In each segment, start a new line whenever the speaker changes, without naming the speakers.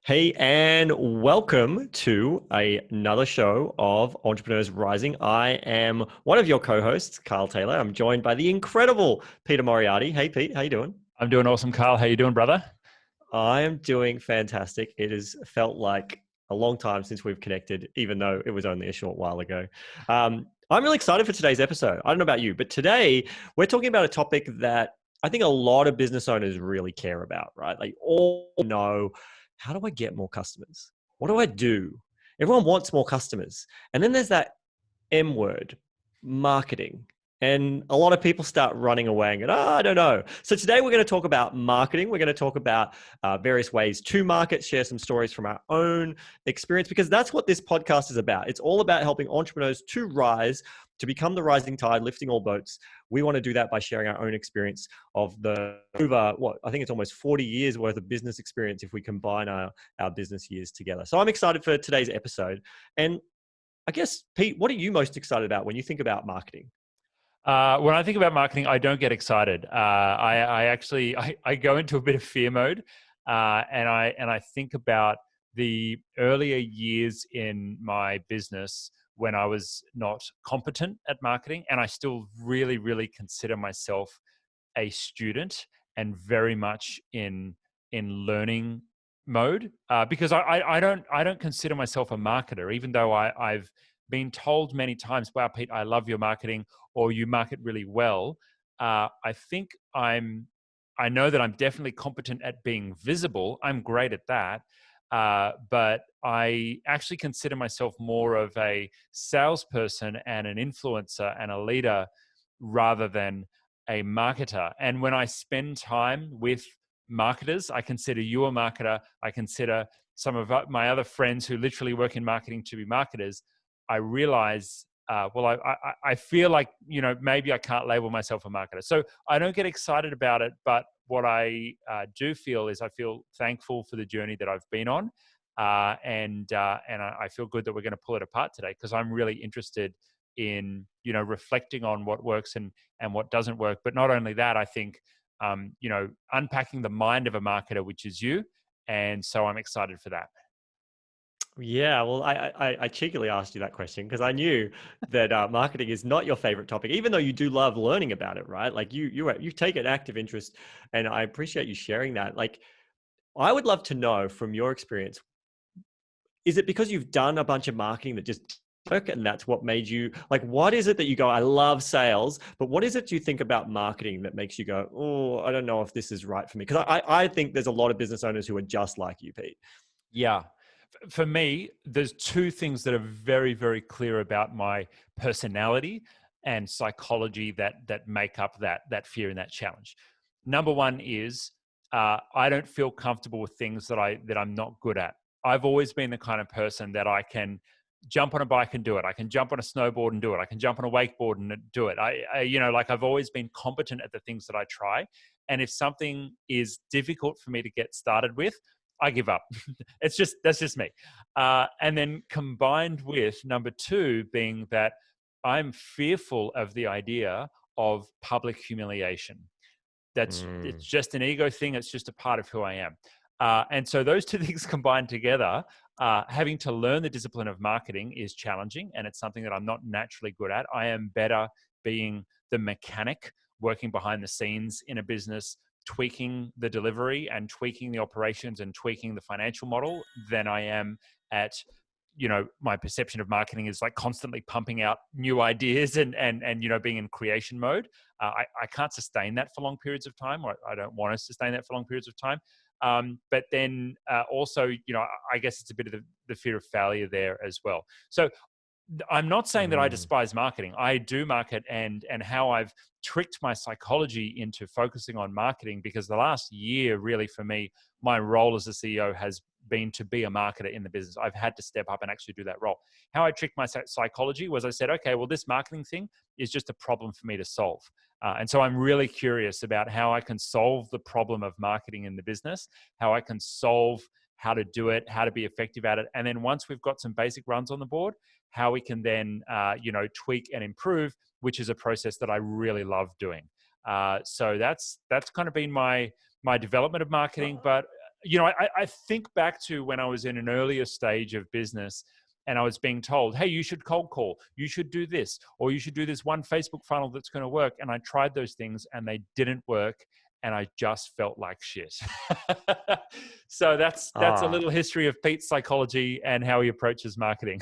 Hey, and welcome to another show of Entrepreneurs Rising. I am one of your co-hosts, Carl Taylor. I'm joined by the incredible Peter Moriarty. Hey, Pete, how you doing?
I'm doing awesome, Carl. How you doing, brother?
I am doing fantastic. It has felt like a long time since we've connected, even though it was only a short while ago. I'm really excited for today's episode. I don't know about you, but today we're talking about a topic that I think a lot of business owners really care about, right? They all know, how do I get more customers? What do I do? Everyone wants more customers. And then there's that M word, marketing. And a lot of people start running away and go, I don't know. So today we're going to talk about marketing. We're going to talk about various ways to market, share some stories from our own experience, because that's what this podcast is about. It's all about helping entrepreneurs to rise, to become the rising tide, lifting all boats. We want to do that by sharing our own experience of the over, I think it's almost 40 years worth of business experience if we combine our business years together. So I'm excited for today's episode. And I guess, Pete, what are you most excited about when you think about marketing?
When I think about marketing, I don't get excited. I actually I go into a bit of fear mode, and I think about the earlier years in my business when I was not competent at marketing, and I still really consider myself a student and very much in learning mode, because I don't consider myself a marketer, even though I've been told many times, "Wow, Pete, I love your marketing," or "You market really well." I think I know that I'm definitely competent at being visible. I'm great at that. But I actually consider myself more of a salesperson and an influencer and a leader rather than a marketer. And when I spend time with marketers, I consider you a marketer. I consider some of my other friends who literally work in marketing to be marketers. I realize, I feel like, maybe I can't label myself a marketer. So I don't get excited about it. But what I do feel is I feel thankful for the journey that I've been on. And I feel good that we're going to pull it apart today, because I'm really interested in, reflecting on what works and what doesn't work. But not only that, I think, unpacking the mind of a marketer, which is you. And so I'm excited for that.
Yeah, well, I cheekily asked you that question because I knew that marketing is not your favorite topic, even though you do love learning about it, right? Like you take an active interest, and I appreciate you sharing that. Like, I would love to know from your experience, is it because you've done a bunch of marketing that just work, and that's what made you like? What is it that you go, I love sales, but what is it you think about marketing that makes you go, oh, I don't know if this is right for me? Because I think there's a lot of business owners who are just like you, Pete.
Yeah. For me, there's two things that are very clear about my personality and psychology that make up that fear and that challenge. Number one is, I don't feel comfortable with things that I'm not good at. I've always been the kind of person that I can jump on a bike and do it. I can jump on a snowboard and do it. I can jump on a wakeboard and do it. Like, I've always been competent at the things that I try. And if something is difficult for me to get started with, I give up. That's just me. And then combined with number two being that I'm fearful of the idea of public humiliation. It's
Mm.
just an ego thing. It's just a part of who I am. And so those two things combined together, having to learn the discipline of marketing is challenging, and it's something that I'm not naturally good at. I am better being the mechanic, working behind the scenes in a business, tweaking the delivery and tweaking the operations and tweaking the financial model, than I am at, my perception of marketing is like constantly pumping out new ideas and being in creation mode. I can't sustain that for long periods of time, or I don't want to sustain that for long periods of time. But then also, I guess it's a bit of the fear of failure there as well. So I'm not saying that I
Mm.
despise marketing. I do market, and how I've tricked my psychology into focusing on marketing, because the last year, really, for me, my role as a CEO has been to be a marketer in the business. I've had to step up and actually do that role. How I tricked my psychology was, I said, okay, well, this marketing thing is just a problem for me to solve. And so I'm really curious about how I can solve the problem of marketing in the business, how I can solve how to do it, how to be effective at it. And then once we've got some basic runs on the board, how we can then, tweak and improve, which is a process that I really love doing. So that's kind of been my development of marketing. But I think back to when I was in an earlier stage of business and I was being told, hey, you should cold call, you should do this, or you should do this one Facebook funnel that's going to work. And I tried those things and they didn't work. And I just felt like shit. So that's a
Ah,
little history of Pete's psychology and how he approaches marketing.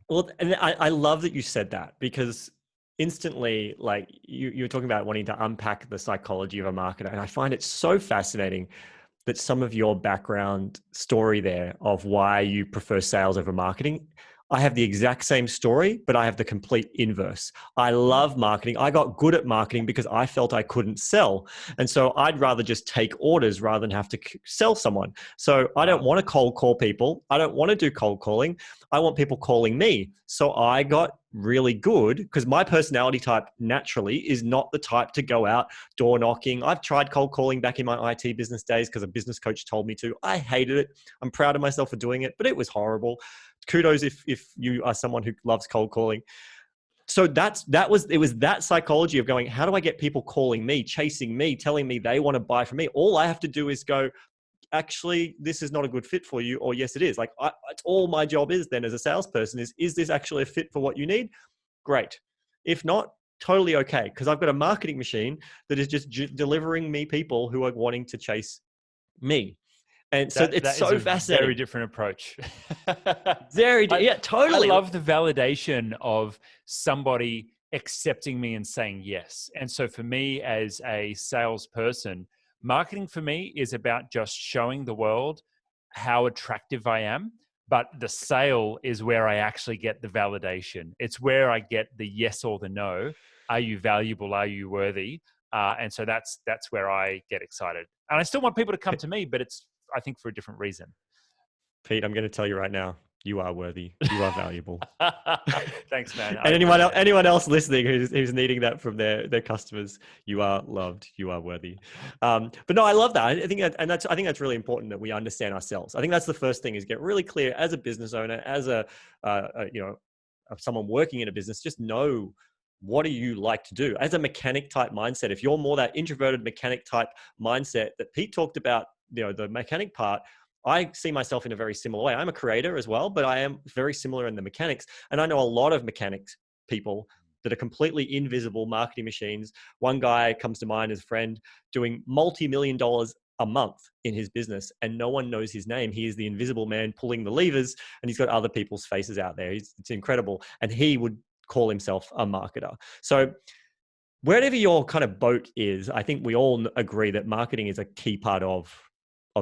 well, and I love that you said that, because instantly, like you're talking about wanting to unpack the psychology of a marketer. And I find it so fascinating that some of your background story there of why you prefer sales over marketing. I have the exact same story, but I have the complete inverse. I love marketing. I got good at marketing because I felt I couldn't sell. And so I'd rather just take orders rather than have to sell someone. So I don't
Wow.
want to cold call people. I don't want to do cold calling. I want people calling me. So I got really good because my personality type naturally is not the type to go out door knocking. I've tried cold calling back in my IT business days because a business coach told me to. I hated it. I'm proud of myself for doing it, but it was horrible. Kudos if you are someone who loves cold calling. So it was that psychology of going, how do I get people calling me, chasing me, telling me they want to buy from me? All I have to do is go, actually, this is not a good fit for you, or yes, it is. Like it's all my job is then as a salesperson is this actually a fit for what you need? Great. If not, totally okay, because I've got a marketing machine that is just delivering me people who are wanting to chase me. And so it's
That is
so
a very
fascinating.
different approach.
Yeah,
I
totally.
love the validation of somebody accepting me and saying yes. And so for me as a salesperson, marketing for me is about just showing the world how attractive I am. But the sale is where I actually get the validation. It's where I get the yes or the no. Are you valuable? Are you worthy? And so that's where I get excited. And I still want people to come to me, but it's, I think, for a different reason.
Pete, I'm going to tell you right now, you are worthy. You are valuable.
Thanks, man. I
And
appreciate it.
anyone else listening who's needing that from their customers, you are loved. You are worthy. But no, I love that. I think I think that's really important that we understand ourselves. I think that's the first thing, is get really clear as a business owner, as someone working in a business. Just know, what do you like to do as a mechanic type mindset. If you're more that introverted mechanic type mindset that Pete talked about, the mechanic part, I see myself in a very similar way. I'm a creator as well, but I am very similar in the mechanics. And I know a lot of mechanics people that are completely invisible marketing machines. One guy comes to mind as a friend doing multi-million dollars a month in his business, and no one knows his name. He is the invisible man pulling the levers, and he's got other people's faces out there. It's incredible. And he would call himself a marketer. So wherever your kind of boat is, I think we all agree that marketing is a key part of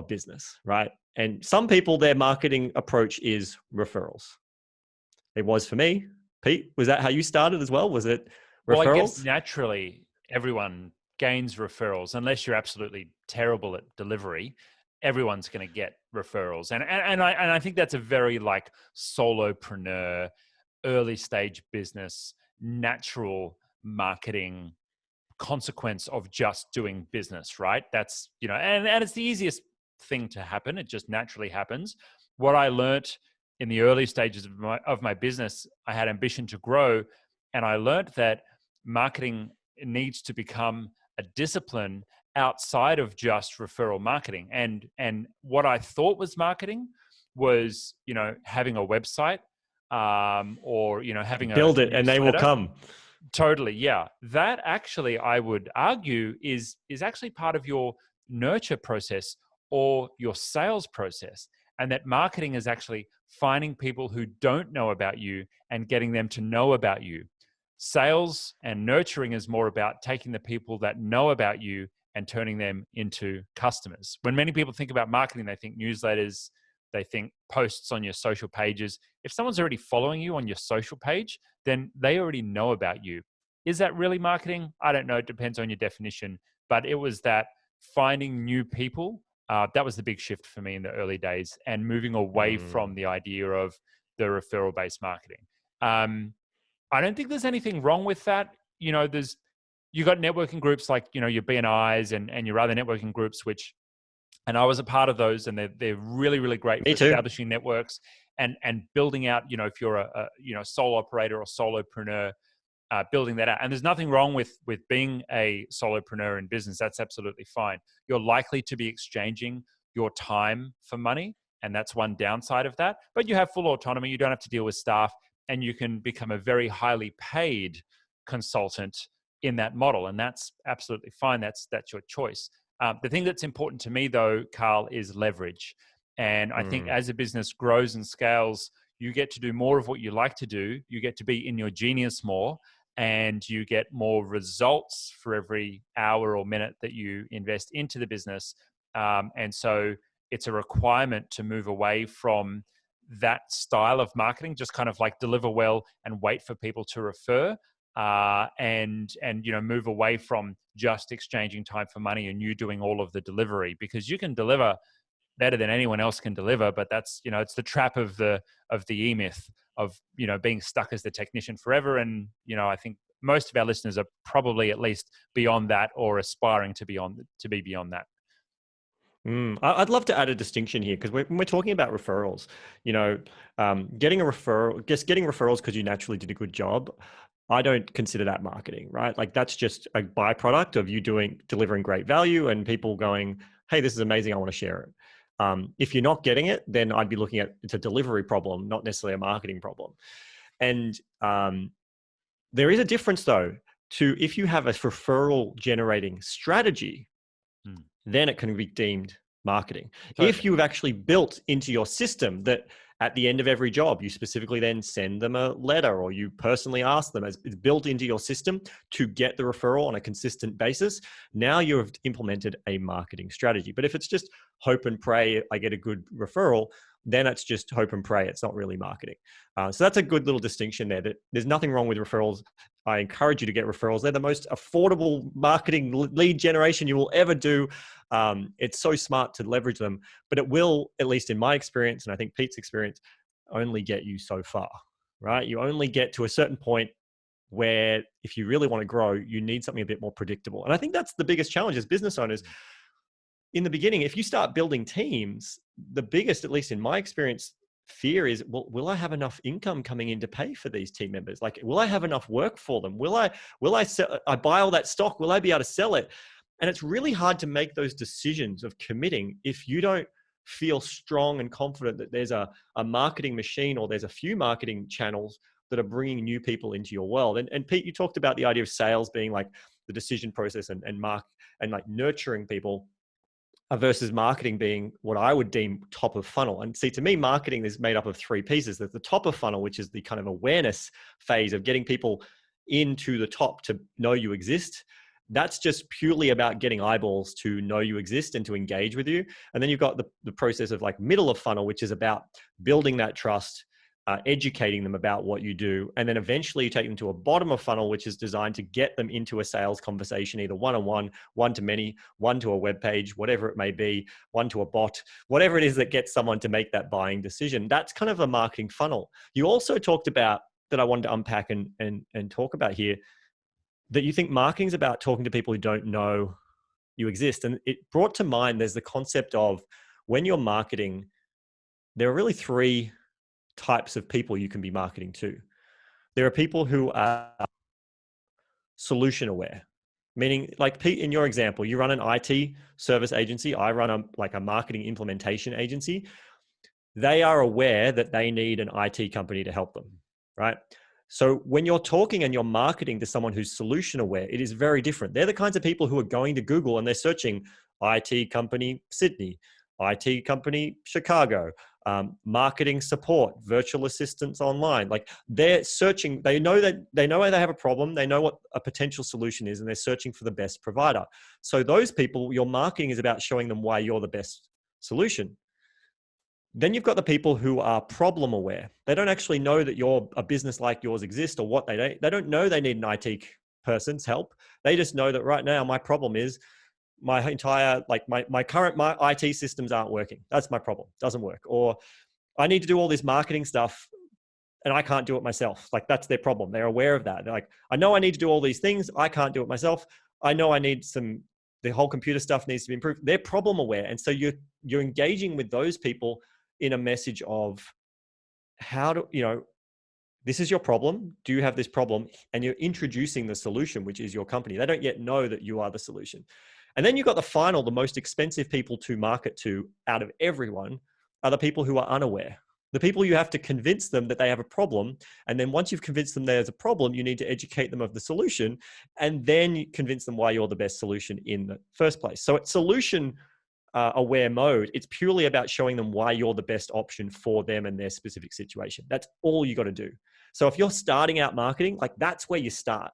business, right? And some people, their marketing approach is referrals. It was for me. Pete, was that how you started as well? Was it
Well, I guess
referrals?
naturally everyone gains referrals unless you're absolutely terrible at delivery. Everyone's going to get referrals, and I think that's a very like solopreneur, early stage business, natural marketing consequence of just doing business, right? That's, and it's the easiest thing to happen. It just naturally happens. What I learned in the early stages of my business, I had ambition to grow, and I learned that marketing needs to become a discipline outside of just referral marketing. And what I thought was marketing was, having a website, or having a
Build it and they will
newsletter.
come.
Totally, yeah. That actually, I would argue, is actually part of your nurture process or your sales process, and that marketing is actually finding people who don't know about you and getting them to know about you. Sales and nurturing is more about taking the people that know about you and turning them into customers. When many people think about marketing, they think newsletters, they think posts on your social pages. If someone's already following you on your social page, then they already know about you. Is that really marketing? I don't know. It depends on your definition. But it was that finding new people, that was the big shift for me in the early days, and moving away from the idea of the referral-based marketing. I don't think there's anything wrong with that. You got networking groups like, your BNIs and your other networking groups, and I was a part of those, and they're really, really great
Me
for
too.
establishing networks and building out, if you're a sole operator or solopreneur, building that out. And there's nothing wrong with being a solopreneur in business. That's absolutely fine. You're likely to be exchanging your time for money. And that's one downside of that. But you have full autonomy. You don't have to deal with staff, and you can become a very highly paid consultant in that model. And that's absolutely fine. That's your choice. The thing that's important to me, though, Carl, is leverage. And I think as a business grows and scales, you get to do more of what you like to do. You get to be in your genius more, and you get more results for every hour or minute that you invest into the business. And so it's a requirement to move away from that style of marketing, just kind of like deliver well and wait for people to refer, and move away from just exchanging time for money and you doing all of the delivery, because you can deliver better than anyone else can deliver. But that's, it's the trap of the e-myth of, being stuck as the technician forever. And, I think most of our listeners are probably at least beyond that, or aspiring to be beyond that.
I'd love to add a distinction here, because when we're talking about referrals, getting referrals because you naturally did a good job, I don't consider that marketing, right? Like, that's just a byproduct of you delivering great value and people going, hey, this is amazing, I want to share it. If you're not getting it, then I'd be looking at it's a delivery problem, not necessarily a marketing problem. And there is a difference, though, to if you have a referral generating strategy, then it can be deemed marketing. Totally. If you've actually built into your system that at the end of every job, you specifically then send them a letter, or you personally ask them, as it's built into your system to get the referral on a consistent basis, now you've implemented a marketing strategy. But if it's just hope and pray, I get a good referral, then it's just hope and pray. It's not really marketing. So that's a good little distinction there, that there's nothing wrong with referrals. I encourage you to get referrals. They're the most affordable marketing lead generation you will ever do. It's so smart to leverage them, but it will, at least in my experience, and I think Pete's experience, only get you so far, right? You only get to a certain point where if you really want to grow, you need something a bit more predictable. And I think that's the biggest challenge as business owners. In the beginning, if you start building teams, the biggest, at least in my experience, fear is, well, will I have enough income coming in to pay for these team members? Like, will I have enough work for them? Will I sell, I buy all that stock? Will I be able to sell it? And it's really hard to make those decisions of committing if you don't feel strong and confident that there's a marketing machine, or there's a few marketing channels that are bringing new people into your world. And Pete, you talked about the idea of sales being like the decision process and like nurturing people, versus marketing being what I would deem top of funnel. And see, to me, marketing is made up of three pieces. There's the top of funnel, which is the kind of awareness phase of getting people into the top to know you exist. That's just purely about getting eyeballs to know you exist and to engage with you. And then you've got the process of like middle of funnel, which is about building that trust, educating them about what you do. And then eventually you take them to a bottom of funnel, which is designed to get them into a sales conversation, either one-on-one, one-to-many, one to a web page, whatever it may be, one to a bot, whatever it is that gets someone to make that buying decision. That's kind of a marketing funnel. You also talked about, that I wanted to unpack and talk about here, that you think marketing is about talking to people who don't know you exist. And it brought to mind, there's the concept of, when you're marketing, there are really three types of people you can be marketing to. There are people who are solution aware, meaning, like Pete, in your example, you run an IT service agency. I run a marketing implementation agency. They are aware that they need an IT company to help them, right? So when you're talking and you're marketing to someone who's solution aware, it is very different. They're the kinds of people who are going to Google and they're searching IT company Sydney, IT company Chicago, marketing support, virtual assistants online. Like, they're searching, they know they have a problem, they know what a potential solution is, and they're searching for the best provider. So those people, your marketing is about showing them why you're the best solution. Then you've got the people who are problem aware. They don't actually know that a business like yours exists, or what they don't know they need an IT person's help. They just know that right now my problem is my entire, like my current IT systems aren't working. That's my problem. Doesn't work. Or I need to do all this marketing stuff and I can't do it myself. Like, that's their problem. They're aware of that. They're like, I know I need to do all these things. I can't do it myself. I know I need the whole computer stuff needs to be improved. They're problem aware. And so you're engaging with those people in a message of, this is your problem. Do you have this problem? And you're introducing the solution, which is your company. They don't yet know that you are the solution. And then you've got the final, the most expensive people to market to out of everyone are the people who are unaware. The people you have to convince them that they have a problem. And then once you've convinced them there's a problem, you need to educate them of the solution and then you convince them why you're the best solution in the first place. So it's solution aware mode. It's purely about showing them why you're the best option for them and their specific situation. That's all you got to do. So if you're starting out marketing, like that's where you start.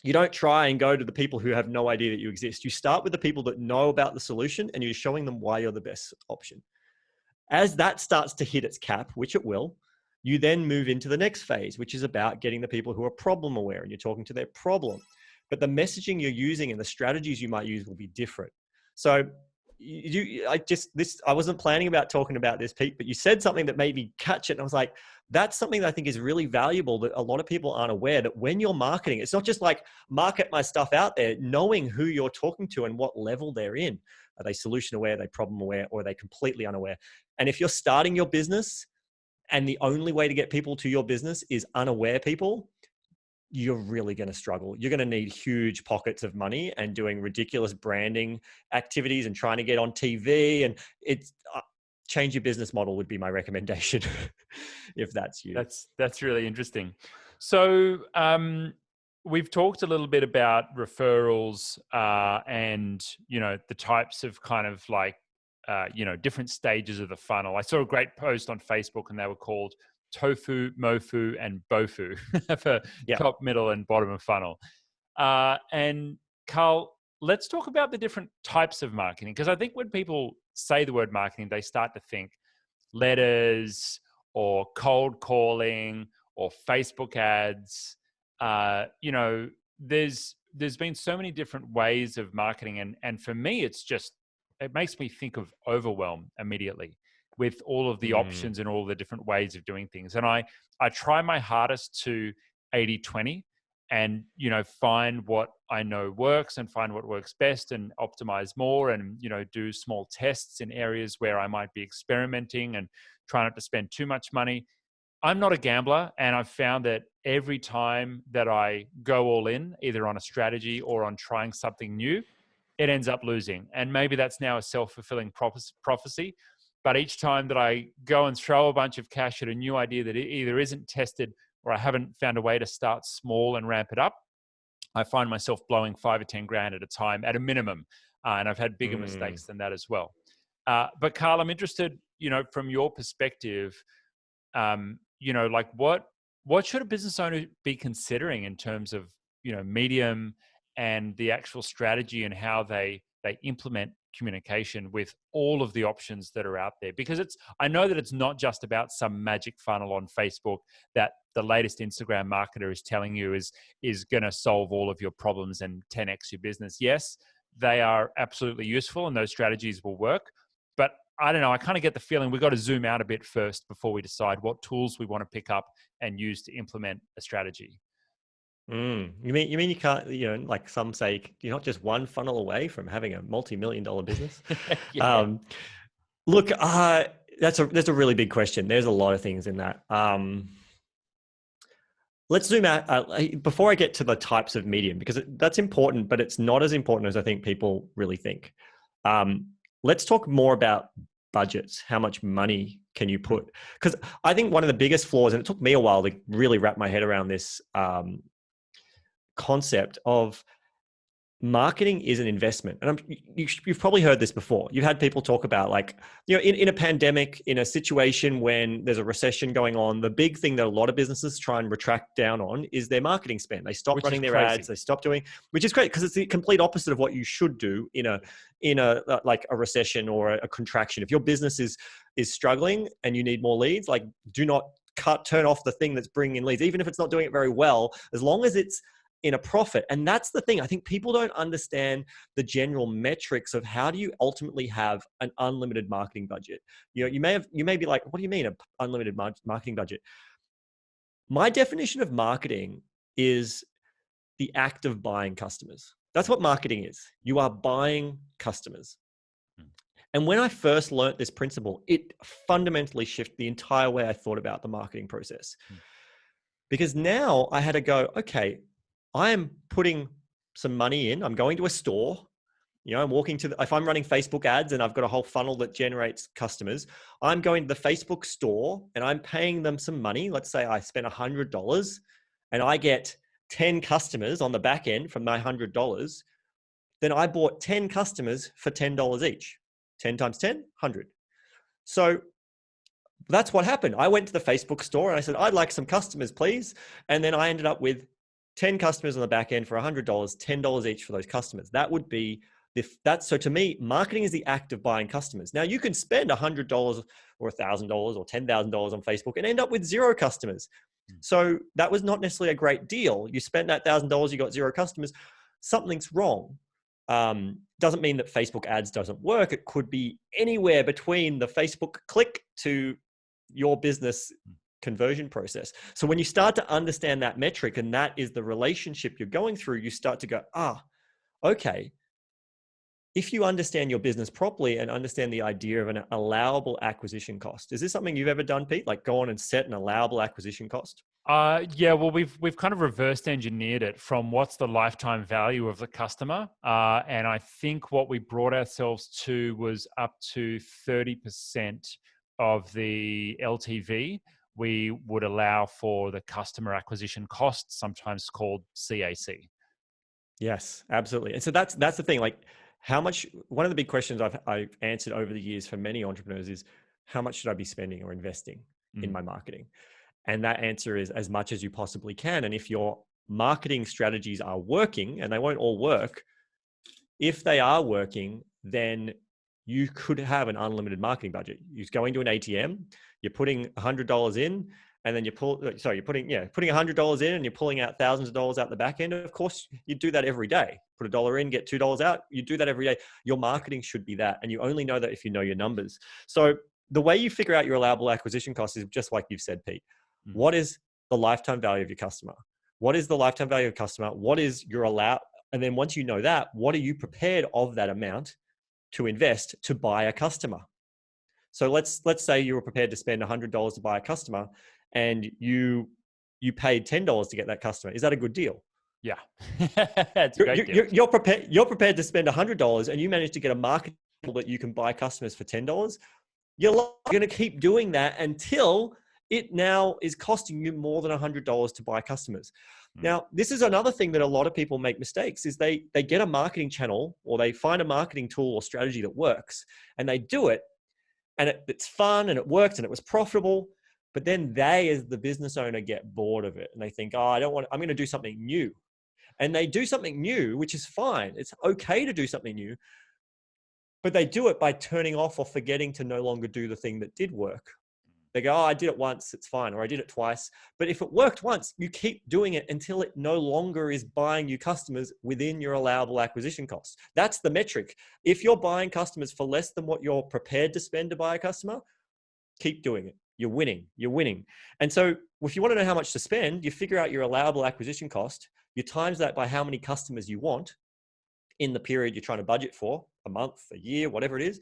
You don't try and go to the people who have no idea that you exist. You start with the people that know about the solution and you're showing them why you're the best option. As that starts to hit its cap, which it will, you then move into the next phase, which is about getting the people who are problem aware and you're talking to their problem. But the messaging you're using and the strategies you might use will be different. So I wasn't planning about talking about this, Pete, but you said something that made me catch it. And I was like, that's something that I think is really valuable that a lot of people aren't aware, that when you're marketing, it's not just like market my stuff out there, knowing who you're talking to and what level they're in. Are they solution aware, are they problem aware, or are they completely unaware? And if you're starting your business and the only way to get people to your business is unaware people, you're really going to struggle. You're going to need huge pockets of money and doing ridiculous branding activities and trying to get on TV. And it's change your business model would be my recommendation if that's you.
That's really interesting. So we've talked a little bit about referrals and, the types of kind of like, different stages of the funnel. I saw a great post on Facebook and they were called Tofu, Mofu, and Bofu for top, middle, and bottom of funnel. And Carl, let's talk about the different types of marketing, because I think when people say the word marketing, they start to think letters or cold calling or Facebook ads. There's been so many different ways of marketing, and for me, it makes me think of overwhelm immediately with all of the options and all the different ways of doing things. And I try my hardest to 80-20 and, find what I know works and find what works best and optimize more and, do small tests in areas where I might be experimenting and try not to spend too much money. I'm not a gambler, and I've found that every time that I go all in, either on a strategy or on trying something new, it ends up losing. And maybe that's now a self-fulfilling prophecy. But each time that I go and throw a bunch of cash at a new idea that either isn't tested or I haven't found a way to start small and ramp it up, I find myself blowing 5 or 10 grand at a time at a minimum. And I've had bigger mistakes than that as well. But Carl, I'm interested, from your perspective, like what should a business owner be considering in terms of, medium and the actual strategy and how they implement communication with all of the options that are out there? Because I know that it's not just about some magic funnel on Facebook that the latest Instagram marketer is telling you is going to solve all of your problems and 10x your business. Yes, they are absolutely useful and those strategies will work. But I don't know, I kind of get the feeling we've got to zoom out a bit first before we decide what tools we want to pick up and use to implement a strategy.
You mean you can't, like some say, you're not just one funnel away from having a multi-million-dollar business? Look, that's a really big question. There's a lot of things in that. Let's zoom out before I get to the types of medium, because that's important, but it's not as important as I think people really think. Let's talk more about budgets. How much money can you put? Because I think one of the biggest flaws, and it took me a while to really wrap my head around this concept of marketing is an investment. And you've probably heard this before. You've had people talk about, like, in a pandemic, in a situation when there's a recession going on, the big thing that a lot of businesses try and retract down on is their marketing spend. They stop running their ads. They stop doing, which is great because it's the complete opposite of what you should do in a like a recession or a contraction. If your business is struggling and you need more leads, like, do not turn off the thing that's bringing in leads, even if it's not doing it very well, as long as it's in a profit. And that's the thing. I think people don't understand the general metrics of how do you ultimately have an unlimited marketing budget. You may be like, what do you mean an unlimited marketing budget? My definition of marketing is the act of buying customers. That's what marketing is. You are buying customers. And when I first learned this principle, it fundamentally shifted the entire way I thought about the marketing process. Because now I had to go, okay, I am putting some money in. I'm going to a store. You know, I'm walking to if I'm running Facebook ads and I've got a whole funnel that generates customers, I'm going to the Facebook store and I'm paying them some money. Let's say I spent $100 and I get 10 customers on the back end from my $100. Then I bought 10 customers for $10 each. 10 times 10, 100. So that's what happened. I went to the Facebook store and I said, I'd like some customers, please. And then I ended up with 10 customers on the back end for $100, $10 each for those customers. That would be so to me, marketing is the act of buying customers. Now you can spend $100 or $1,000 or $10,000 on Facebook and end up with 0 customers. So that was not necessarily a great deal. You spent that $1,000, you got 0 customers. Something's wrong. Doesn't mean that Facebook ads doesn't work. It could be anywhere between the Facebook click to your business conversion process. So when you start to understand that metric, and that is the relationship you're going through, you start to go, okay. If you understand your business properly and understand the idea of an allowable acquisition cost, is this something you've ever done, Pete? Like go on and set an allowable acquisition cost?
Yeah, well, we've kind of reversed engineered it from what's the lifetime value of the customer, and I think what we brought ourselves to was up to 30% of the LTV we would allow for the customer acquisition cost, sometimes called CAC.
Yes, absolutely. And so that's the thing. Like, how much? One of the big questions I've answered over the years for many entrepreneurs is, how much should I be spending or investing in my marketing? And that answer is as much as you possibly can. And if your marketing strategies are working, and they won't all work, if they are working, then you could have an unlimited marketing budget. You're going to an ATM, you're putting $100 in, and then you're putting $100 in and you're pulling out thousands of dollars out the back end. Of course, you do that every day. Put $1 in, get $2 out. You do that every day. Your marketing should be that. And you only know that if you know your numbers. So the way you figure out your allowable acquisition cost is just like you've said, Pete. What is the lifetime value of your customer? What is the lifetime value of customer? What is your And then once you know that, what are you prepared of that amount to invest to buy a customer? So let's say you were prepared to spend $100 to buy a customer, and you paid $10 to get that customer. Is that a good deal?
Yeah, that's a great deal.
You're prepared to spend $100, and you manage to get a market that you can buy customers for $10. You're going to keep doing that until it now is costing you more than $100 to buy customers. Now, this is another thing that a lot of people make mistakes is they get a marketing channel, or they find a marketing tool or strategy that works, and they do it, and it's fun and it works and it was profitable. But then they, as the business owner, get bored of it and they think, I'm going to do something new. And they do something new, which is fine. It's okay to do something new, but they do it by turning off or forgetting to no longer do the thing that did work. They go, I did it once, it's fine. Or I did it twice. But if it worked once, you keep doing it until it no longer is buying you customers within your allowable acquisition costs. That's the metric. If you're buying customers for less than what you're prepared to spend to buy a customer, keep doing it. You're winning. And so if you want to know how much to spend, you figure out your allowable acquisition cost, you times that by how many customers you want in the period you're trying to budget for, a month, a year, whatever it is.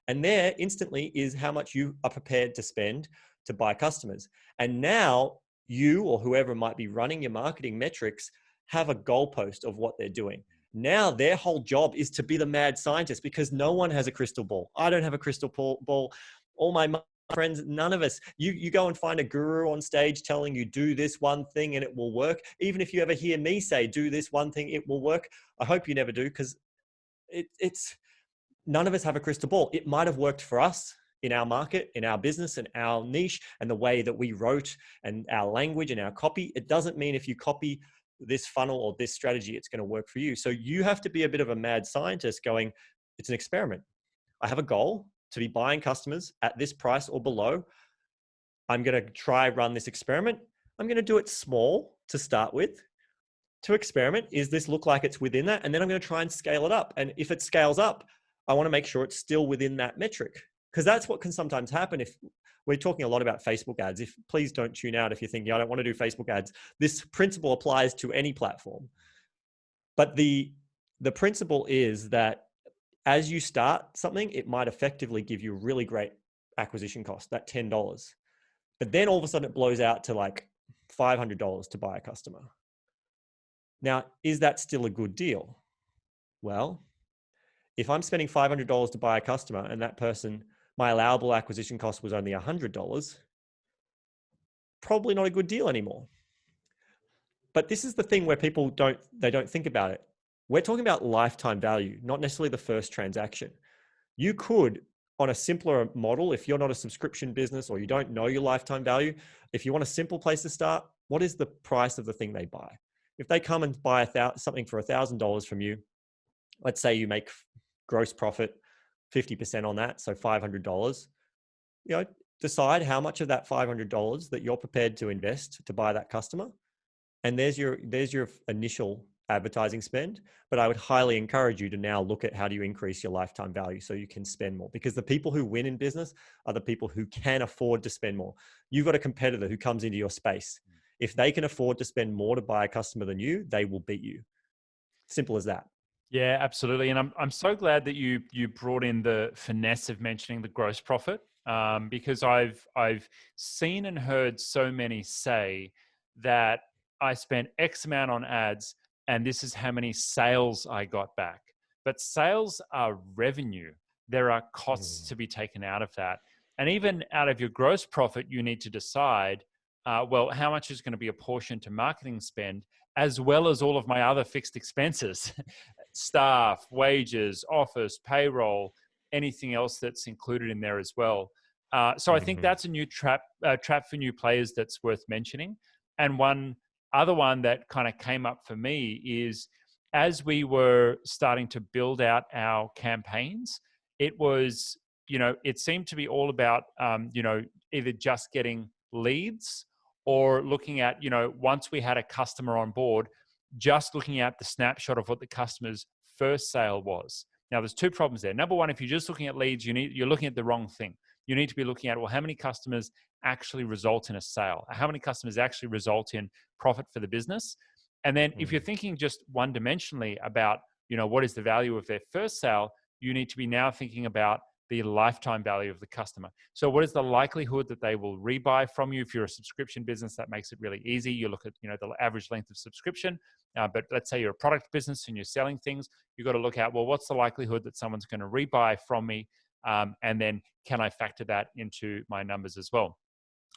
And there instantly is how much you are prepared to spend to buy customers. And now you or whoever might be running your marketing metrics have a goalpost of what they're doing. Now their whole job is to be the mad scientist, because no one has a crystal ball. I don't have a crystal ball. All my friends, none of us. You go and find a guru on stage telling you do this one thing and it will work. Even if you ever hear me say do this one thing, it will work. I hope you never do, because it's none of us have a crystal ball. It might have worked for us in our market, in our business, and our niche, and the way that we wrote and our language and our copy. It doesn't mean if you copy this funnel or this strategy, it's going to work for you. So you have to be a bit of a mad scientist going, it's an experiment. I have a goal to be buying customers at this price or below. I'm going to try run this experiment. I'm going to do it small to start with. To experiment, is this look like it's within that? And then I'm going to try and scale it up. And if it scales up, I want to make sure it's still within that metric, because that's what can sometimes happen. If we're talking a lot about Facebook ads, please don't tune out if you're thinking, I don't want to do Facebook ads. This principle applies to any platform. But the principle is that as you start something, it might effectively give you a really great acquisition cost, that $10. But then all of a sudden it blows out to like $500 to buy a customer. Now, is that still a good deal? Well, if I'm spending $500 to buy a customer and that person, my allowable acquisition cost was only $100, probably not a good deal anymore. But this is the thing where people don't think about it. We're talking about lifetime value, not necessarily the first transaction. You could, on a simpler model, if you're not a subscription business or you don't know your lifetime value, if you want a simple place to start, what is the price of the thing they buy? If they come and buy something for $1,000 from you, let's say you make gross profit 50% on that, so $500, decide how much of that $500 that you're prepared to invest to buy that customer. And there's your initial advertising spend. But I would highly encourage you to now look at how do you increase your lifetime value so you can spend more, because the people who win in business are the people who can afford to spend more. You've got a competitor who comes into your space. If they can afford to spend more to buy a customer than you, they will beat you. Simple as that.
Yeah, absolutely. And I'm so glad that you brought in the finesse of mentioning the gross profit, because I've seen and heard so many say that I spent X amount on ads and this is how many sales I got back. But sales are revenue. There are costs to be taken out of that. And even out of your gross profit, you need to decide, well, how much is going to be apportioned to marketing spend, as well as all of my other fixed expenses, staff, wages, office, payroll, anything else that's included in there as well. So I think that's a new trap for new players that's worth mentioning. And one other one that kind of came up for me is, as we were starting to build out our campaigns, it was, it seemed to be all about, either just getting leads or looking at, once we had a customer on board, just looking at the snapshot of what the customer's first sale was. Now, there's two problems there. Number one, if you're just looking at leads, you're looking at the wrong thing. You need to be looking at, well, how many customers actually result in a sale? How many customers actually result in profit for the business? And then if you're thinking just one-dimensionally about, what is the value of their first sale, you need to be now thinking about the lifetime value of the customer. So what is the likelihood that they will rebuy from you? If you're a subscription business, that makes it really easy. You look at, the average length of subscription. But let's say you're a product business and you're selling things, you've got to look at, well, what's the likelihood that someone's going to rebuy from me? And then can I factor that into my numbers as well?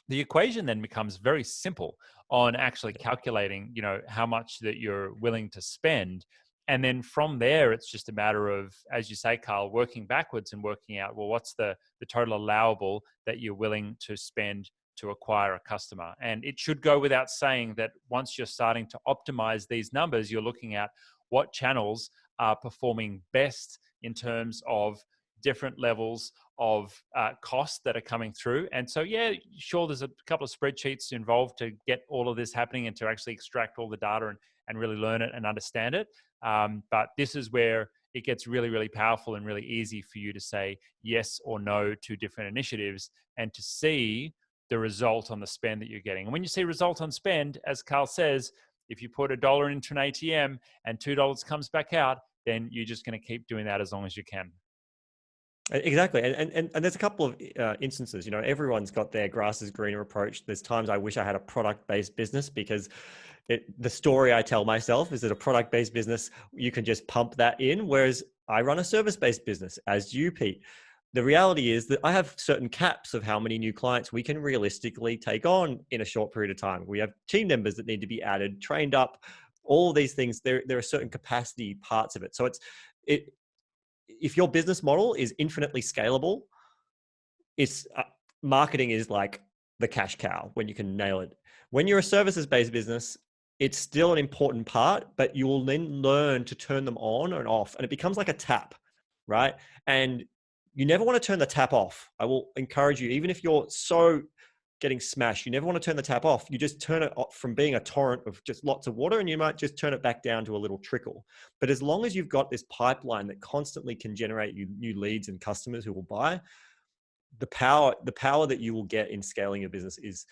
The equation then becomes very simple on actually calculating, how much that you're willing to spend. And then from there, it's just a matter of, as you say, Carl, working backwards and working out, well, what's the total allowable that you're willing to spend to acquire a customer? And it should go without saying that once you're starting to optimize these numbers, you're looking at what channels are performing best in terms of different levels of costs that are coming through. And so, yeah, sure, there's a couple of spreadsheets involved to get all of this happening and to actually extract all the data and really learn it and understand it. But this is where it gets really, really powerful and really easy for you to say yes or no to different initiatives and to see the result on the spend that you're getting. And when you see result on spend, as Carl says, if you put $1 into an ATM and $2 comes back out, then you're just going to keep doing that as long as you can.
Exactly. And there's a couple of instances, everyone's got their grass is greener approach. There's times I wish I had a product-based business, because the story I tell myself is that a product-based business, you can just pump that in. Whereas I run a service-based business, as you, Pete. The reality is that I have certain caps of how many new clients we can realistically take on in a short period of time. We have team members that need to be added, trained up, all of these things. There are certain capacity parts of it. So if your business model is infinitely scalable, it's marketing is like the cash cow when you can nail it. When you're a services-based business, it's still an important part, but you will then learn to turn them on and off, and it becomes like a tap, right? And you never want to turn the tap off. I will encourage you, even if you're so getting smashed, you never want to turn the tap off. You just turn it off from being a torrent of just lots of water, and you might just turn it back down to a little trickle. But as long as you've got this pipeline that constantly can generate you new leads and customers who will buy, the power that you will get in scaling your business is,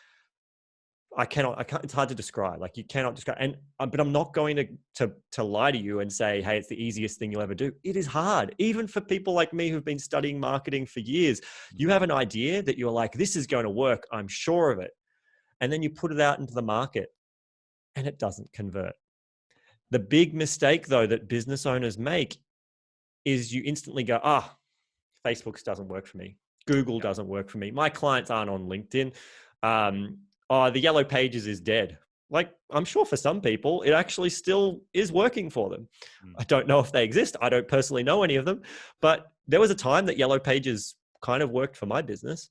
I can't, it's hard to describe. Like, you cannot describe. But I'm not going to lie to you and say, hey, it's the easiest thing you'll ever do. It is hard. Even for people like me who've been studying marketing for years, you have an idea that you're like, this is going to work, I'm sure of it. And then you put it out into the market and it doesn't convert. The big mistake, though, that business owners make is you instantly go, Facebook doesn't work for me. Google doesn't work for me. My clients aren't on LinkedIn. The Yellow Pages is dead. Like, I'm sure for some people, it actually still is working for them. I don't know if they exist. I don't personally know any of them, but there was a time that Yellow Pages kind of worked for my business,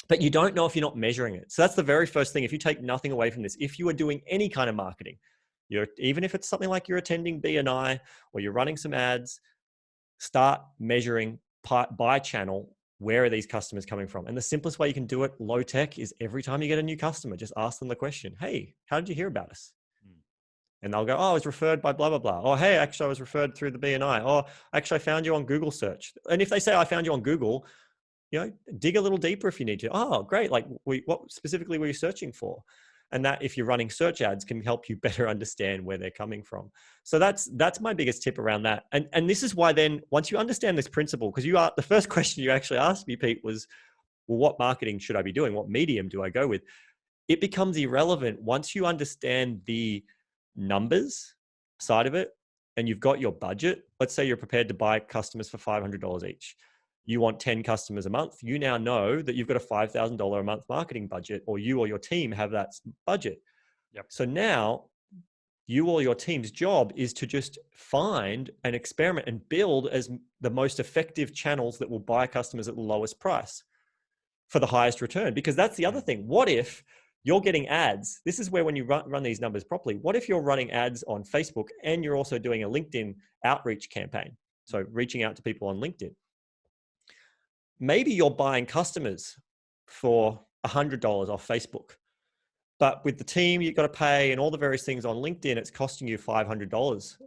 but you don't know if you're not measuring it. So that's the very first thing. If you take nothing away from this, if you are doing any kind of marketing, even if it's something like you're attending BNI or you're running some ads, start measuring by channel. Where are these customers coming from? And the simplest way you can do it low tech is every time you get a new customer, just ask them the question, hey, how did you hear about us? And they'll go, oh, I was referred by blah, blah, blah. Oh, hey, actually, I was referred through the BNI. Oh, actually, I found you on Google search. And if they say, I found you on Google, dig a little deeper if you need to. Oh, great. Like, what specifically were you searching for? And that, if you're running search ads, can help you better understand where they're coming from. So that's my biggest tip around that. And this is why then, once you understand this principle, because the first question you actually asked me, Pete, was, well, what marketing should I be doing? What medium do I go with? It becomes irrelevant once you understand the numbers side of it and you've got your budget. Let's say you're prepared to buy customers for $500 each. You want 10 customers a month. You now know that you've got a $5,000 a month marketing budget, or you or your team have that budget.
Yep.
So now you or your team's job is to just find and experiment and build as the most effective channels that will buy customers at the lowest price for the highest return. Because that's the other thing. What if you're getting ads? This is where, when you run these numbers properly, what if you're running ads on Facebook and you're also doing a LinkedIn outreach campaign? So reaching out to people on LinkedIn. Maybe you're buying customers for $100 off Facebook, but with the team you've got to pay and all the various things on LinkedIn, it's costing you $500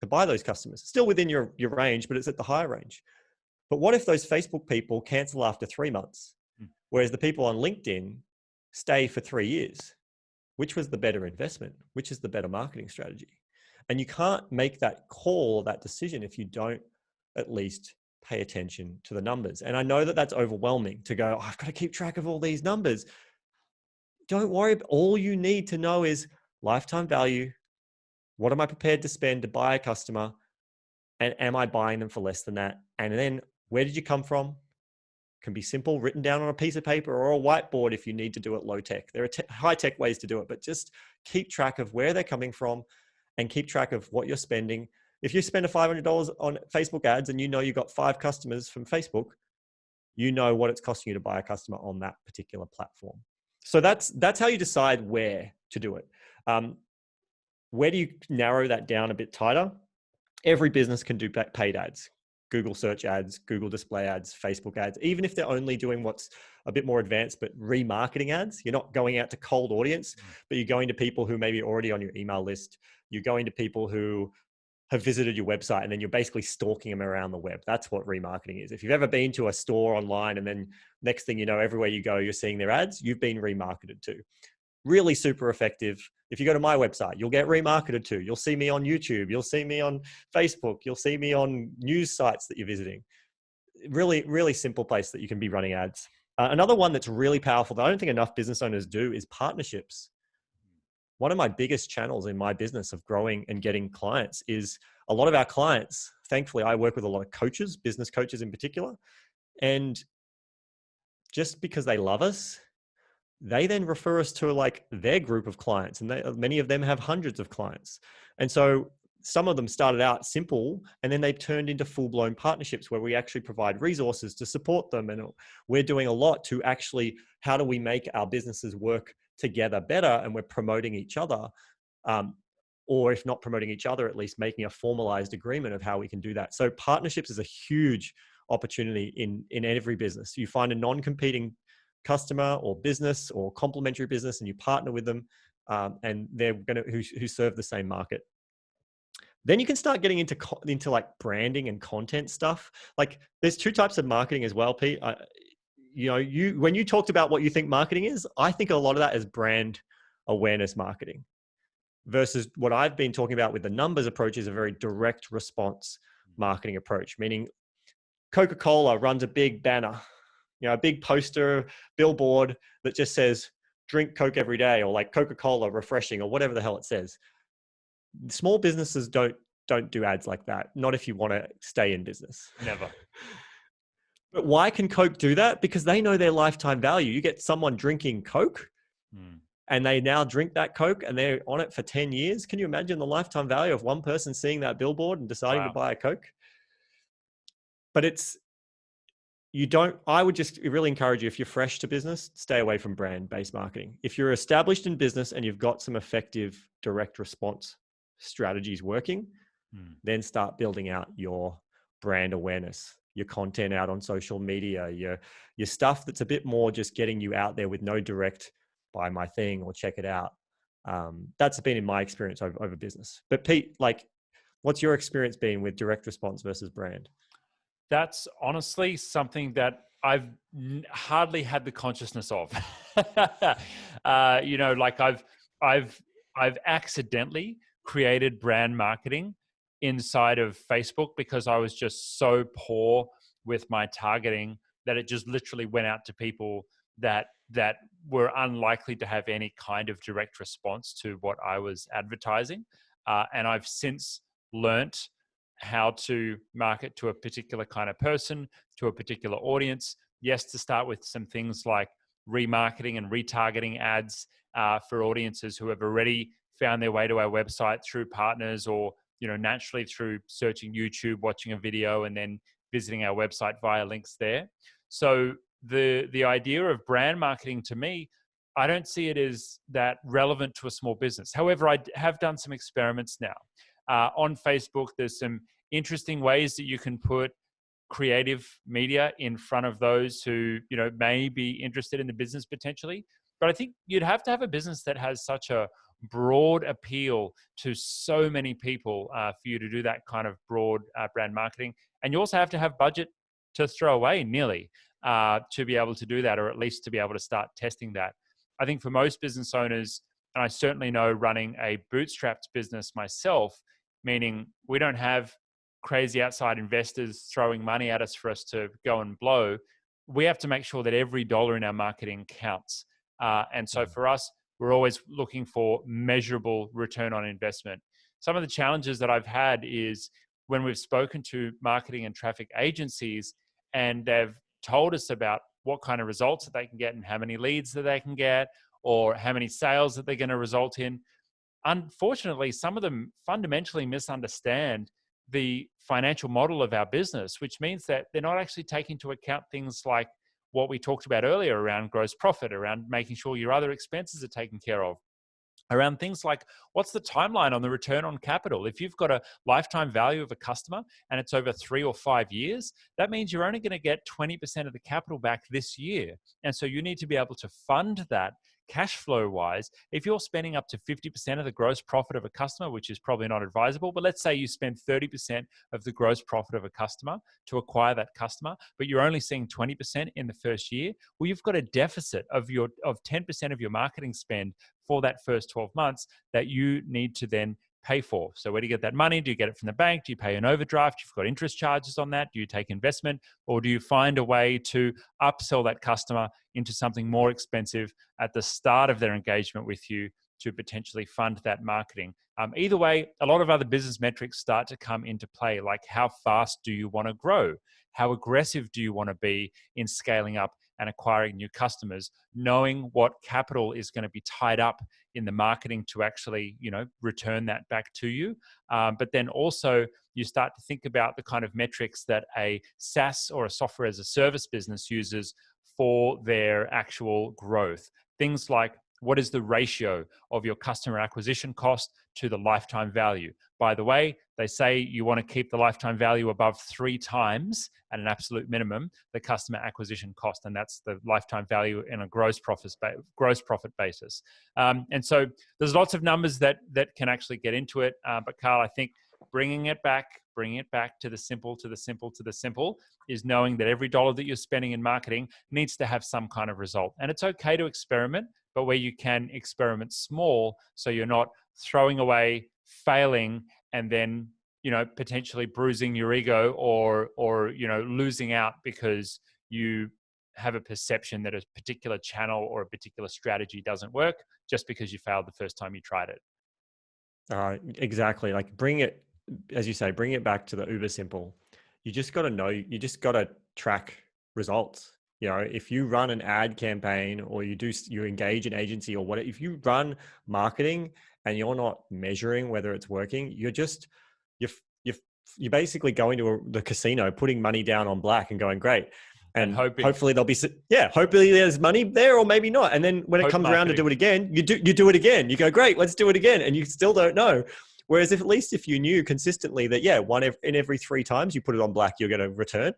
to buy those customers. Still within your range, but it's at the higher range. But what if those Facebook people cancel after 3 months, whereas the people on LinkedIn stay for 3 years? Which was the better investment? Which is the better marketing strategy? And you can't make that call or that decision if you don't at least pay attention to the numbers. And I know that that's overwhelming to go, I've got to keep track of all these numbers. Don't worry. All you need to know is lifetime value. What am I prepared to spend to buy a customer? And am I buying them for less than that? And then, where did you come from? Can be simple, written down on a piece of paper or a whiteboard if you need to do it low tech. There are high tech ways to do it, but just keep track of where they're coming from and keep track of what you're spending. If you spend $500 on Facebook ads and you know you got 5 customers from Facebook, you know what it's costing you to buy a customer on that particular platform. So that's how you decide where to do it. Where do you narrow that down a bit tighter? Every business can do paid ads. Google search ads, Google display ads, Facebook ads, even if they're only doing what's a bit more advanced, but remarketing ads. You're not going out to cold audience, but you're going to people who may be already on your email list. You're going to people who have visited your website, and then you're basically stalking them around the web. That's what remarketing is. If you've ever been to a store online and then next thing you know, everywhere you go, you're seeing their ads, you've been remarketed to. Really super effective. If you go to my website, you'll get remarketed to. You'll see me on YouTube. You'll see me on Facebook. You'll see me on news sites that you're visiting. Really, really simple place that you can be running ads. Another one that's really powerful that I don't think enough business owners do is partnerships. One of my biggest channels in my business of growing and getting clients is a lot of our clients. Thankfully, I work with a lot of coaches, business coaches in particular. And just because they love us, they then refer us to like their group of clients, and many of them have hundreds of clients. And so some of them started out simple, and then they've turned into full-blown partnerships where we actually provide resources to support them. And we're doing a lot to actually, how do we make our businesses work together better? And we're promoting each other, or if not promoting each other, at least making a formalized agreement of how we can do that. So partnerships is a huge opportunity in every business. You find a non-competing customer or business or complementary business, and you partner with them, and they're who serve the same market. Then you can start getting into like branding and content stuff. Like, there's 2 types of marketing as well, Pete. When you talked about what you think marketing is, I think a lot of that is brand awareness marketing, versus what I've been talking about with the numbers approach is a very direct response marketing approach. Meaning, Coca-Cola runs a big banner, a big poster, billboard that just says, drink Coke every day, or like Coca-Cola refreshing, or whatever the hell it says. Small businesses don't don't do ads like that. Not if you want to stay in business.
Never.
But why can Coke do that? Because they know their lifetime value. You get someone drinking Coke and they now drink that Coke and they're on it for 10 years. Can you imagine the lifetime value of one person seeing that billboard and deciding to buy a Coke? But I would just really encourage you, if you're fresh to business, stay away from brand-based marketing. If you're established in business and you've got some effective direct response strategies working, then start building out your brand awareness, your content out on social media, your stuff that's a bit more just getting you out there with no direct buy my thing or check it out. That's been in my experience over business. But Pete, like, what's your experience been with direct response versus brand?
That's honestly something that I've hardly had the consciousness of. Like I've accidentally created brand marketing inside of Facebook because I was just so poor with my targeting that it just literally went out to people that were unlikely to have any kind of direct response to what I was advertising. And I've since learnt how to market to a particular kind of person, to a particular audience. Yes, to start with some things like remarketing and retargeting ads for audiences who have already found their way to our website through partners or, naturally through searching YouTube, watching a video, and then visiting our website via links there. So the idea of brand marketing, to me, I don't see it as that relevant to a small business. However, I have done some experiments now. On Facebook, there's some interesting ways that you can put creative media in front of those who, may be interested in the business potentially. But I think you'd have to have a business that has such a broad appeal to so many people for you to do that kind of broad brand marketing. And you also have to have budget to throw away nearly to be able to do that, or at least to be able to start testing that. I think for most business owners, and I certainly know running a bootstrapped business myself, meaning we don't have crazy outside investors throwing money at us for us to go and blow. We have to make sure that every dollar in our marketing counts. And so for us, we're always looking for measurable return on investment. Some of the challenges that I've had is when we've spoken to marketing and traffic agencies and they've told us about what kind of results that they can get and how many leads that they can get or how many sales that they're going to result in. Unfortunately, some of them fundamentally misunderstand the financial model of our business, which means that they're not actually taking into account things like what we talked about earlier around gross profit, around making sure your other expenses are taken care of, around things like what's the timeline on the return on capital. If you've got a lifetime value of a customer and it's over 3 or 5 years, that means you're only going to get 20% of the capital back this year. And so you need to be able to fund that cash flow wise. If you're spending up to 50% of the gross profit of a customer, which is probably not advisable, but let's say you spend 30% of the gross profit of a customer to acquire that customer, but you're only seeing 20% in the first year, well, you've got a deficit of 10% of your marketing spend for that first 12 months that you need to then pay for. So where do you get that money? Do you get it from the bank? Do you pay an overdraft? You've got interest charges on that. Do you take investment? Or do you find a way to upsell that customer into something more expensive at the start of their engagement with you to potentially fund that marketing? Either way, a lot of other business metrics start to come into play, like how fast do you want to grow? How aggressive do you want to be in scaling up and acquiring new customers, knowing what capital is going to be tied up in the marketing to actually, return that back to you. But then also you start to think about the kind of metrics that a SaaS or a software as a service business uses for their actual growth. Things like, what is the ratio of your customer acquisition cost to the lifetime value? By the way, they say you want to keep the lifetime value above 3 times at an absolute minimum the customer acquisition cost, and that's the lifetime value in a gross profit basis. And so there's lots of numbers that can actually get into it. But Carl, I think bringing it back to the simple is knowing that every dollar that you're spending in marketing needs to have some kind of result. And it's okay to experiment, but where you can experiment small, so you're not throwing away, failing, and then, potentially bruising your ego or losing out because you have a perception that a particular channel or a particular strategy doesn't work just because you failed the first time you tried it.
Exactly. Like bring it as you say, bring it back to the uber simple. You just got to know, you just got to track results. You know, if you run an ad campaign or you engage an agency or whatever, if you run marketing and you're not measuring whether it's working, you're, you're, you're basically going to the casino, putting money down on black and going, great. And hopefully hopefully there's money there, or maybe not. And then when it comes around to do it again, you do it again. You go, great, let's do it again. And you still don't know. Whereas at least if you knew consistently that, in every 3 times you put it on black, you're going to return.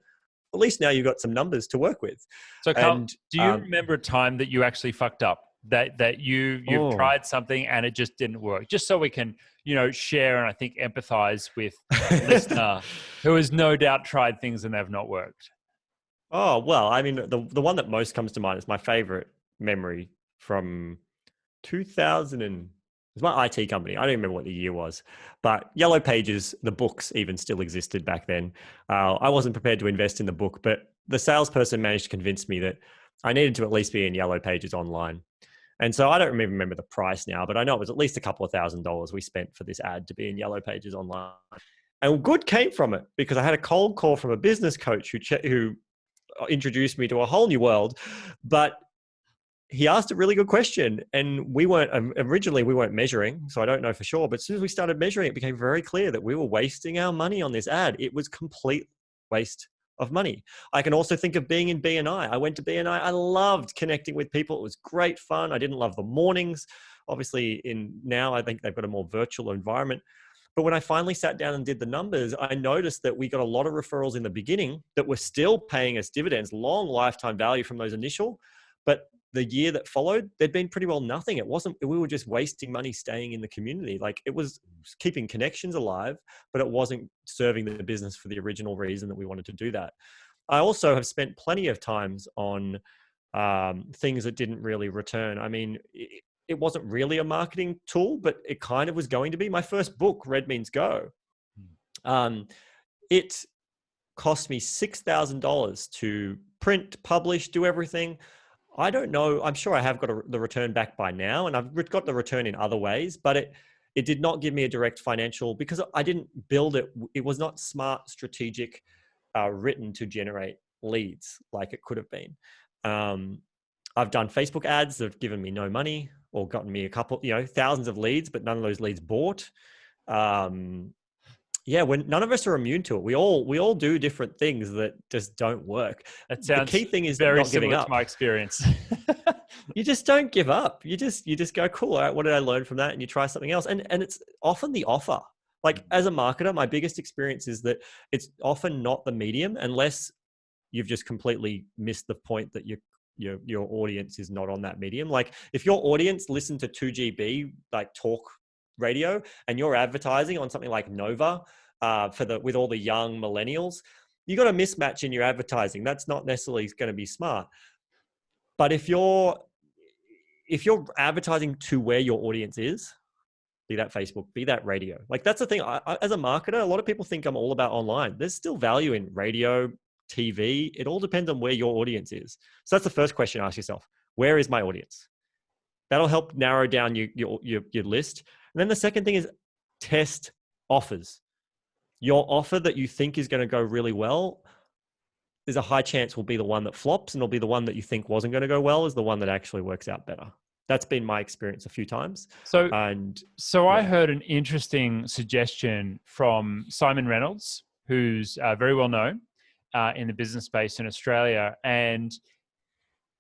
At least now you've got some numbers to work with.
So Carl, do you remember a time that you actually fucked up? That you've tried something and it just didn't work? Just so we can, share and I think empathize with a listener who has no doubt tried things and they've not worked.
Oh, well, I mean, the one that most comes to mind is my favorite memory from 2000 and it was my IT company. I don't remember what the year was, but Yellow Pages, the books even still existed back then. I wasn't prepared to invest in the book, but the salesperson managed to convince me that I needed to at least be in Yellow Pages online. And so I don't even remember the price now, but I know it was at least a couple of $1,000s we spent for this ad to be in Yellow Pages online. And good came from it because I had a cold call from a business coach who introduced me to a whole new world, but he asked a really good question, and we weren't measuring, so I don't know for sure, but as soon as we started measuring, it became very clear that we were wasting our money on this ad. It was complete waste of money. I can also think of being in BNI. I went to BNI. I loved connecting with people. It was great fun. I didn't love the mornings. Obviously now I think they've got a more virtual environment. But when I finally sat down and did the numbers, I noticed that we got a lot of referrals in the beginning that were still paying us dividends, long lifetime value from those initial. But the year that followed, there'd been pretty well nothing. We were just wasting money staying in the community. Like, it was keeping connections alive, but it wasn't serving the business for the original reason that we wanted to do that. I also have spent plenty of times on things that didn't really return. I mean, it wasn't really a marketing tool, but it kind of was going to be. My first book, Red Means Go, it cost me $6,000 to print, publish, do everything. I don't know. I'm sure I have got the return back by now, and I've got the return in other ways, but it did not give me a direct financial, because I didn't build it. It was not smart, strategic, written to generate leads like it could have been. I've done Facebook ads that have given me no money or gotten me a couple, thousands of leads, but none of those leads bought. When none of us are immune to it. We all do different things that just don't work.
That sounds
the key thing is
very
not giving
similar
up.
to my experience.
You just don't give up. You just go, cool. All right, what did I learn from that? And you try something else. And it's often the offer. Like, as a marketer, my biggest experience is that it's often not the medium, unless you've just completely missed the point that your audience is not on that medium. Like, if your audience listen to 2GB like talk radio and you're advertising on something like Nova with all the young millennials, you got a mismatch in your advertising. That's not necessarily going to be smart. But if you're advertising to where your audience is, be that Facebook, be that radio, like, that's the thing. As a marketer, a lot of people think I'm all about online. There's still value in radio, TV. It all depends on where your audience is. So that's the first question. Ask yourself, where is my audience? That'll help narrow down your list. And then the second thing is test offers. Your offer that you think is going to go really well, there's a high chance will be the one that flops, and it'll be the one that you think wasn't going to go well is the one that actually works out better. That's been my experience a few times.
So I heard an interesting suggestion from Simon Reynolds, who's very well known in the business space in Australia. And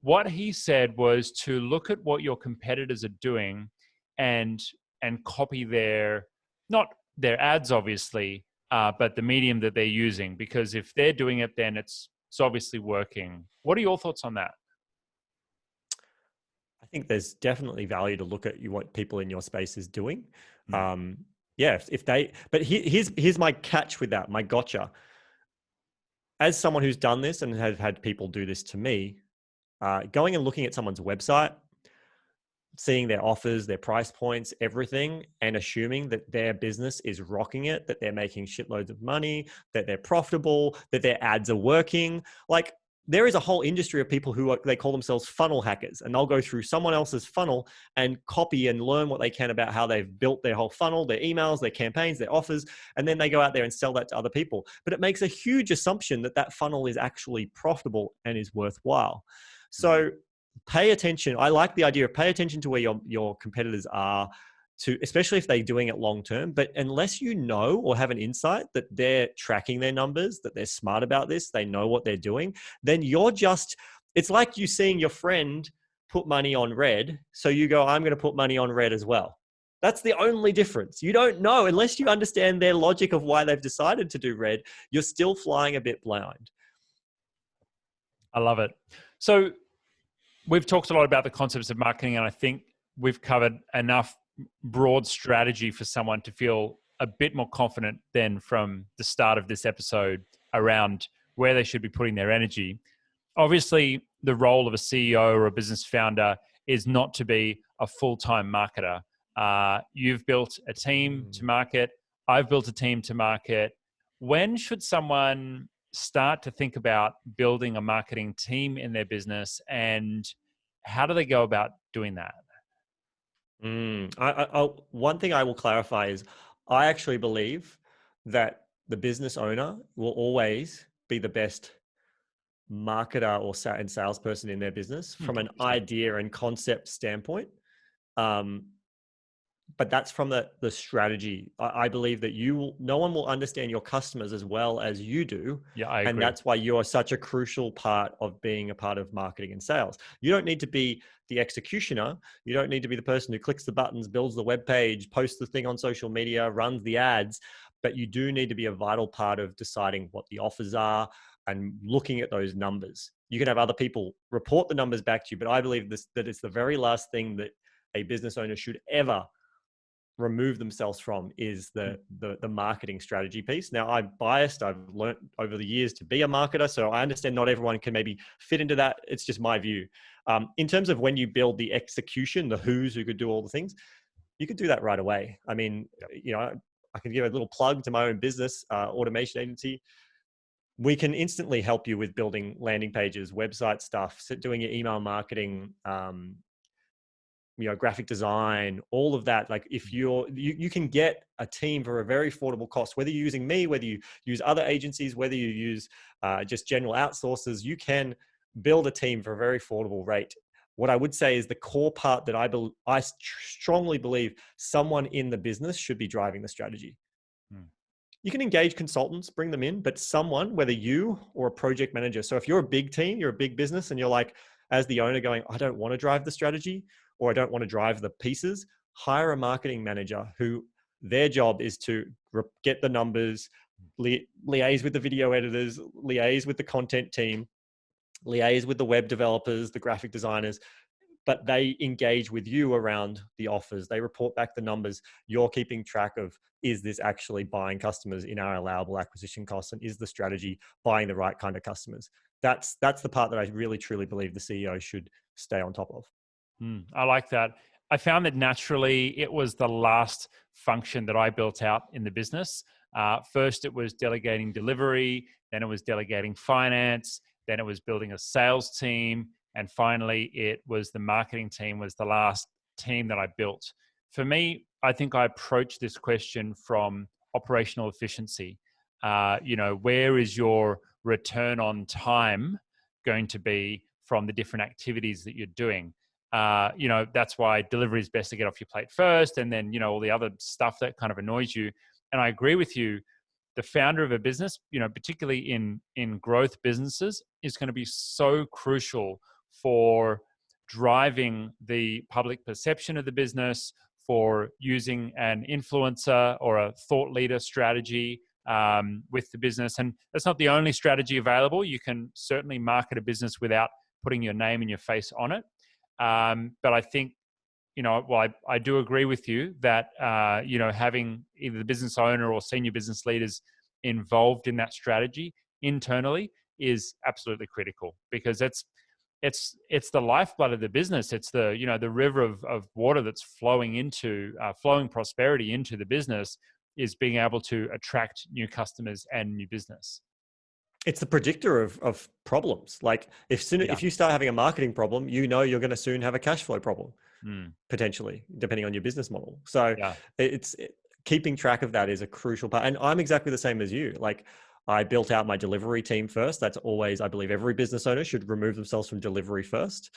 what he said was to look at what your competitors are doing and copy not their ads, obviously, but the medium that they're using, because if they're doing it, then it's obviously working. What are your thoughts on that?
I think there's definitely value to look at what people in your space is doing.
Mm.
But here's my catch with that, my gotcha. As someone who's done this and has had people do this to me, going and looking at someone's website, seeing their offers, their price points, everything, and assuming that their business is rocking it, that they're making shitloads of money, that they're profitable, that their ads are working. Like, there is a whole industry of people who they call themselves funnel hackers, and they'll go through someone else's funnel and copy and learn what they can about how they've built their whole funnel, their emails, their campaigns, their offers, and then they go out there and sell that to other people. But it makes a huge assumption that that funnel is actually profitable and is worthwhile. So pay attention. I like the idea of pay attention to where your competitors are, to especially if they're doing it long term. But unless you know or have an insight that they're tracking their numbers, that they're smart about this, they know what they're doing, then it's like you seeing your friend put money on red. So you go, I'm going to put money on red as well. That's the only difference. You don't know unless you understand their logic of why they've decided to do red. You're still flying a bit blind.
I love it. So we've talked a lot about the concepts of marketing, and I think we've covered enough broad strategy for someone to feel a bit more confident than from the start of this episode around where they should be putting their energy. Obviously, the role of a CEO or a business founder is not to be a full-time marketer. You've built a team to market. I've built a team to market. When should someone start to think about building a marketing team in their business, and how do they go about doing that?
One thing I will clarify is I actually believe that the business owner will always be the best marketer and salesperson in their business from an idea and concept standpoint. But that's from the strategy. I believe that no one will understand your customers as well as you do.
Yeah, I agree.
And that's why you are such a crucial part of being a part of marketing and sales. You don't need to be the executioner. You don't need to be the person who clicks the buttons, builds the web page, posts the thing on social media, runs the ads. But you do need to be a vital part of deciding what the offers are and looking at those numbers. You can have other people report the numbers back to you, but I believe that it's the very last thing that a business owner should ever remove themselves from is the marketing strategy piece. Now, I'm biased. I've learned over the years to be a marketer, so I understand not everyone can maybe fit into that. It's just my view. In terms of when you build the execution, the who could do all the things, you could do that right away. I mean, I can give a little plug to my own business, automation agency. We can instantly help you with building landing pages, website stuff, doing your email marketing, graphic design, all of that. Like if you can get a team for a very affordable cost, whether you're using me, whether you use other agencies, whether you use just general outsourcers, you can build a team for a very affordable rate. What I would say is the core part that I strongly believe someone in the business should be driving the strategy. You can engage consultants, bring them in, but someone, whether you or a project manager. So if you're a big team, you're a big business, and you're like, as the owner going, I don't want to drive the strategy, or I don't want to drive the pieces, hire a marketing manager who their job is to get the numbers, liaise with the video editors, liaise with the content team, liaise with the web developers, the graphic designers, but they engage with you around the offers. They report back the numbers. You're keeping track of, is this actually buying customers in our allowable acquisition costs? And is the strategy buying the right kind of customers? That's the part that I really, truly believe the CEO should stay on top of.
I like that. I found that naturally it was the last function that I built out in the business. First, it was delegating delivery. Then it was delegating finance. Then it was building a sales team. And finally, it was the marketing team was the last team that I built. For me, I think I approached this question from operational efficiency. Where is your return on time going to be from the different activities that you're doing? That's why delivery is best to get off your plate first, and then, all the other stuff that kind of annoys you. And I agree with you. The founder of a business, particularly in growth businesses, is going to be so crucial for driving the public perception of the business, for using an influencer or a thought leader strategy with the business. And that's not the only strategy available. You can certainly market a business without putting your name and your face on it. But I think, I do agree with you that, having either the business owner or senior business leaders involved in that strategy internally is absolutely critical, because it's the lifeblood of the business. It's the river of water that's flowing prosperity into the business, is being able to attract new customers and new business.
it's the predictor of problems. Like
Yeah.
if you start having a marketing problem, you know you're going to soon have a cash flow problem,
Mm.
potentially, depending on your business model. So
Yeah.
keeping track of that is a crucial part. And I'm exactly the same as you. Like I built out my delivery team first. That's always, I believe every business owner should remove themselves from delivery first.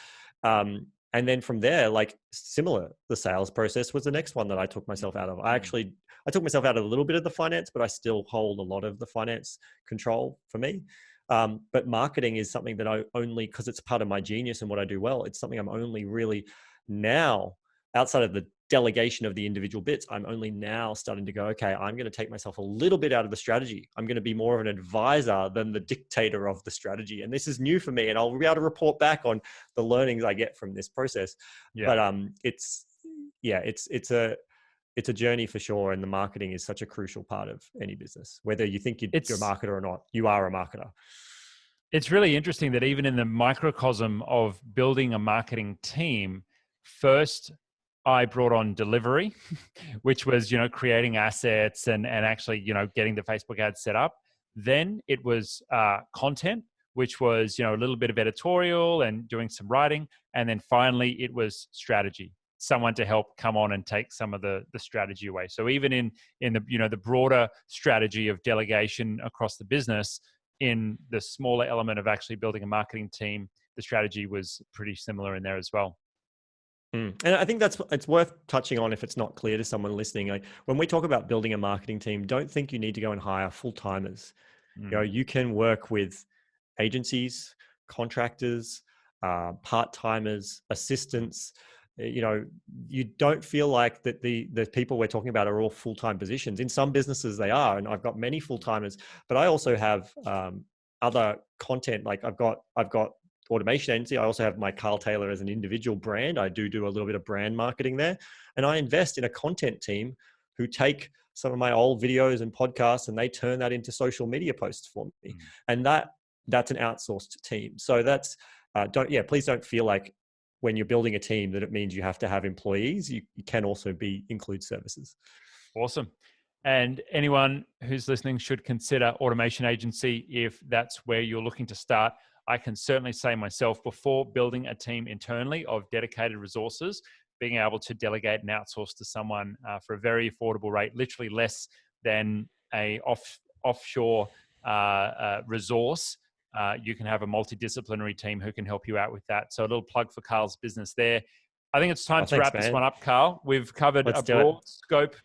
And then from there, like similar, the sales process was the next one that I took myself out of. I took myself out of a little bit of the finance, but I still hold a lot of the finance control for me. But marketing is something that I only, because it's part of my genius and what I do well, it's something I'm only really now, outside of the delegation of the individual bits, I'm only now starting to go, okay, I'm going to take myself a little bit out of the strategy. I'm going to be more of an advisor than the dictator of the strategy. And this is new for me, and I'll be able to report back on the learnings I get from this process.
Yeah.
But it's a journey for sure. And the marketing is such a crucial part of any business, whether you think you're a
It's
marketer or not, you are a marketer.
it's really interesting that even in the microcosm of building a marketing team, first I brought on delivery, which was, creating assets and actually, getting the Facebook ads set up. Then it was content, which was, a little bit of editorial and doing some writing. And then finally it was strategy, someone to help come on and take some of the strategy away. So even in the, the broader strategy of delegation across the business, in the smaller element of actually building a marketing team, the strategy was pretty similar in there as well.
And I think it's worth touching on if it's not clear to someone listening. Like when we talk about building a marketing team, don't think you need to go and hire full timers. You can work with agencies, contractors, part timers, assistants. You don't feel like that the people we're talking about are all full time positions. In some businesses they are, and I've got many full timers, but I also have other content. Like I've got automation agency. I also have my Carl Taylor as an individual brand. I do a little bit of brand marketing there, and I invest in a content team who take some of my old videos and podcasts and they turn that into social media posts for me. And that's an outsourced team. So that's please don't feel like when you're building a team that it means you have to have employees. You can also include services.
Awesome. And anyone who's listening should consider automation agency if that's where you're looking to start. I can certainly say myself, before building a team internally of dedicated resources, being able to delegate and outsource to someone for a very affordable rate, literally less than a offshore resource, you can have a multidisciplinary team who can help you out with that. So a little plug for Carl's business there. I think it's time to wrap this one up, Carl. We've covered a broad scope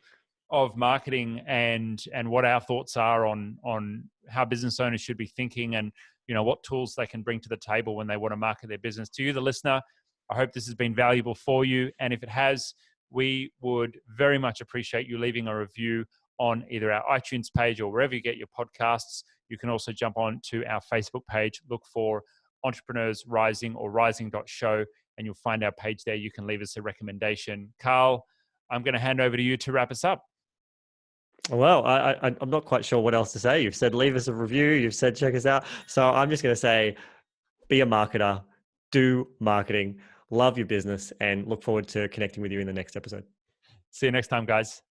of marketing and what our thoughts are on how business owners should be thinking and what tools they can bring to the table when they want to market their business. To you, the listener, I hope this has been valuable for you. And if it has, we would very much appreciate you leaving a review on either our iTunes page or wherever you get your podcasts. You can also jump on to our Facebook page, look for Entrepreneurs Rising or rising.show, and you'll find our page there. You can leave us a recommendation. Carl, I'm going to hand over to you to wrap us up.
Well, I'm not quite sure what else to say. You've said leave us a review. You've said check us out. So I'm just going to say be a marketer, do marketing, love your business, and look forward to connecting with you in the next episode.
See you next time, guys.